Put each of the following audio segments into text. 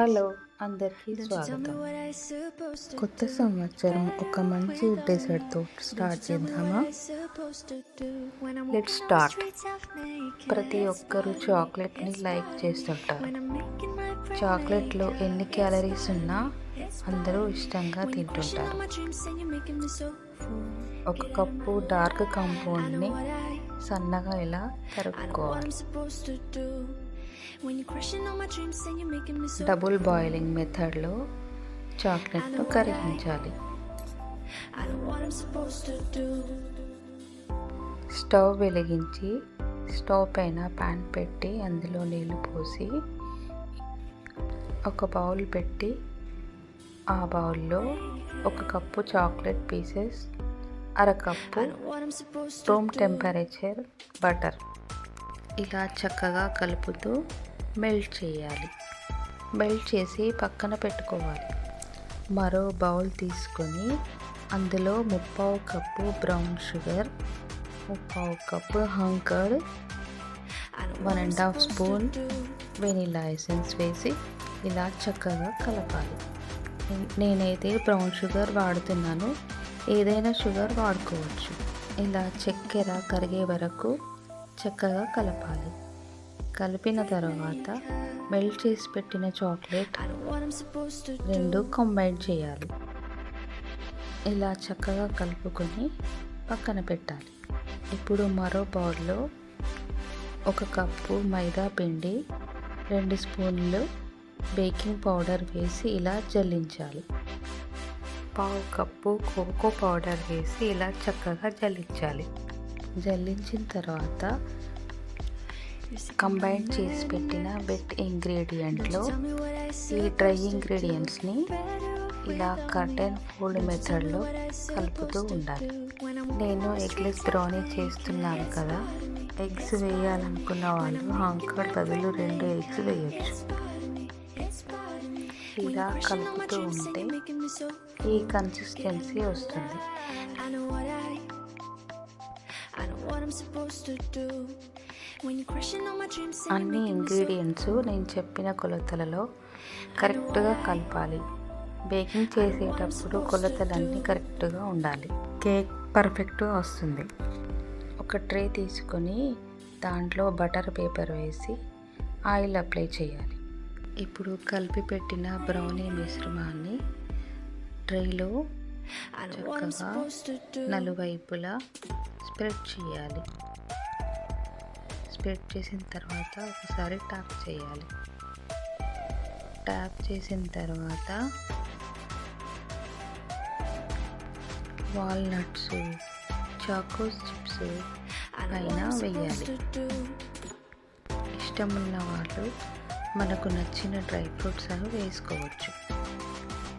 Hello, అందరికీ స్వాగతం. కొత్త సంవత్సరం ఒక మంచి డెజర్ట్తో స్టార్ట్ చేద్దామా? Let's start. ప్రతి ఒక్కరూ చాక్లెట్ని లైక్ చేస్తుంటారు. చాక్లెట్లో ఎన్ని క్యాలరీస్ ఉన్నా అందరూ ఇష్టంగా తింటుంటారు. ఒక కప్పు డార్క్ కాంపౌండ్ని సన్నగా ఇలా తరుక్కోవాలి. డబుల్ బాయిలింగ్ మెథడ్లో చాక్లెట్ను కరిగించాలి. స్టవ్ వెలిగించి స్టవ్ పైన ప్యాన్ పెట్టి అందులో నీళ్లు పోసి ఒక బౌల్ పెట్టి ఆ బౌల్లో ఒక కప్పు చాక్లెట్ పీసెస్, అరకప్పు రూమ్ టెంపరేచర్ బటర్ ఇలా చక్కగా కలుపుతూ మెల్ట్ చేయాలి. మెల్ట్ చేసి పక్కన పెట్టుకోవాలి. మరో బౌల్ తీసుకొని అందులో 3/4 cup brown sugar, 3/4 cup hung curd, 1.5 spoon vanilla essence వేసి ఇలా చక్కగా కలపాలి. నేనైతే బ్రౌన్ షుగర్ వాడుతున్నాను, ఏదైనా షుగర్ వాడుకోవచ్చు. ఇలా చక్కెర కరిగే వరకు చక్కగా కలపాలి. కలిపిన తర్వాత మెల్ట్ చేసి పెట్టిన చాక్లెట్ రెండు కంబైన్ చేయాలి. ఇలా చక్కగా కలుపుకొని పక్కన పెట్టాలి. ఇప్పుడు మరో బౌల్లో ఒక కప్పు మైదా పిండి, 2 స్పూన్లు బేకింగ్ పౌడర్ వేసి ఇలా జల్లించాలి. 1/2 కప్పు కోకో పౌడర్ వేసి ఇలా చక్కగా జల్లించాలి. జల్లించిన తర్వాత కంబైన్ చేసి పెట్టిన వెట్ ఇంగ్రీడియంట్లో ఈ డ్రై ఇంగ్రీడియంట్స్ని ఇలా కర్టెన్ ఫోల్డ్ మెథడ్లో కలుపుతూ ఉండాలి. నేను ఎగ్లెస్ బ్రౌనీ చేస్తున్నాను కదా, ఎగ్స్ వేయాలనుకున్న వాళ్ళు హంకర్ బదులు 2 ఎగ్స్ వేయచ్చు. ఇలా కలుపుతూ ఉంటే ఈ కన్సిస్టెన్సీ వస్తుంది. అన్ని ఇంగ్రీడియంట్స్ నేను చెప్పిన కొలతలలో కరెక్ట్గా కలపాలి. బేకింగ్ చేసేటప్పుడు కొలతలన్నీ కరెక్ట్గా ఉండాలి. కేక్ పర్ఫెక్ట్గా వస్తుంది. ఒక ట్రే తీసుకొని దాంట్లో బటర్ పేపర్ వేసి ఆయిల్ అప్లై చేయాలి. ఇప్పుడు కలిపి పెట్టిన బ్రౌనీ మిశ్రమాన్ని ట్రేలో చక్కగా నలువైపులా స్ప్రెడ్ చేయాలి. స్ప్రెడ్ చేసిన తర్వాత ఒకసారి ట్యాప్ చేయాలి. ట్యాప్ చేసిన తర్వాత వాల్నట్స్, చాకోస్ చిప్స్ పైన వేయాలి. ఇష్టమున్న వాళ్ళు మనకు నచ్చిన డ్రై ఫ్రూట్స్ అవి వేసుకోవచ్చు.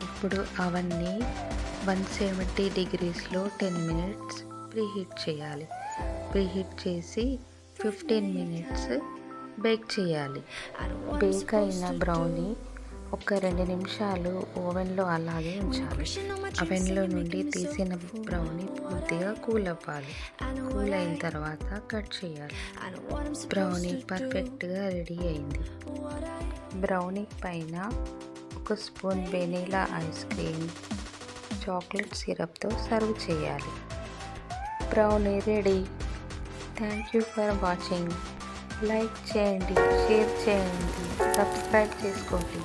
ఇప్పుడు అవన్నీ 170 డిగ్రీస్లో 10 మినిట్స్ ప్రీహీట్ చేయాలి. ప్రీహీట్ చేసి 15 మినిట్స్ బేక్ చేయాలి. బేక్ అయిన బ్రౌనీ ఒక 2 నిమిషాలు ఓవెన్లో అలాగే ఉంచాలి. ఓవెన్లో నుండి తీసిన బ్రౌనీ పూర్తిగా కూల్ అవ్వాలి. కూల్ అయిన తర్వాత కట్ చేయాలి. బ్రౌనీ పర్ఫెక్ట్గా రెడీ అయింది. బ్రౌనీ పైన 1 spoon vanilla ice cream, chocolate సిరప్తో సర్వ్ చేయాలి. Brownie ready. Thank you for watching. Like చేయండి, షేర్ చేయండి, సబ్స్క్రైబ్ చేసుకోండి.